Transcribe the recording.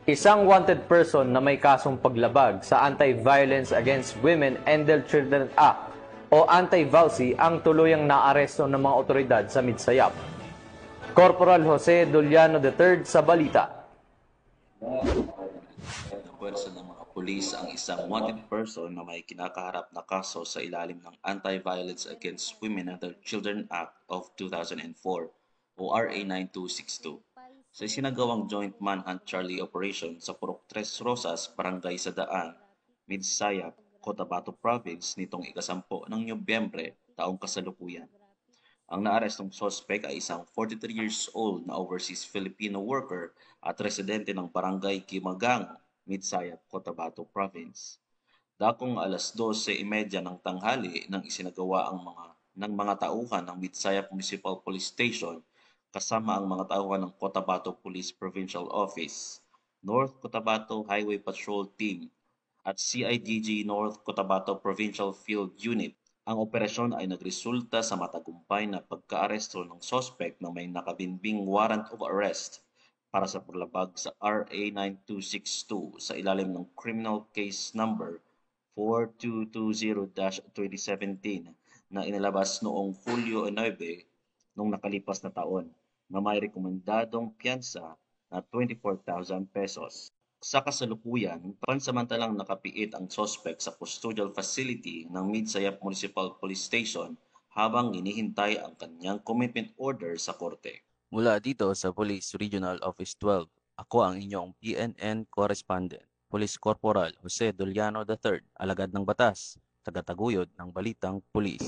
Isang wanted person na may kasong paglabag sa Anti-Violence Against Women and Their Children Act o Anti-VAUSI ang tuluyang naaresto ng mga otoridad sa Midsayap. Corporal Jose Duliano III sa balita. Puwersa ng mga pulis ang isang wanted person na may kinakaharap na kaso sa ilalim ng Anti-Violence Against Women and Their Children Act of 2004 o RA 9262 sa isinagawang Joint Manhunt Charlie Operation sa Purok Tres Rosas, Barangay Sadaan, Midsayap, Cotabato Province nitong ika-10 ng Nobyembre taong kasalukuyan. Ang naarestong sospek ay isang 43 years old na overseas Filipino worker at residente ng Barangay Kimagang, Midsayap, Cotabato Province. Dakong alas 12:30 ng tanghali nang isinagawa ng mga tauhan ng Midsayap Municipal Police Station kasama ang mga tauhan ng Cotabato Police Provincial Office, North Cotabato Highway Patrol Team at CIDG North Cotabato Provincial Field Unit. Ang operasyon ay nagresulta sa matagumpay na pagkaaresto ng sospek na may nakabinbing warrant of arrest para sa paglabag sa RA 9262 sa ilalim ng Criminal Case Number 4220-2017 na inilabas noong Hulyo 9 noong nakalipas na taon na may rekomendadong piyansa na 24,000 pesos. Sa kasalukuyan, pansamantalang nakapiit ang sospek sa custodial facility ng Midsayap Municipal Police Station habang hinihintay ang kanyang commitment order sa korte. Mula dito sa Police Regional Office 12, ako ang inyong PNN Correspondent, Police Corporal Jose Duliano III, alagad ng batas, tagataguyod ng Balitang Pulis.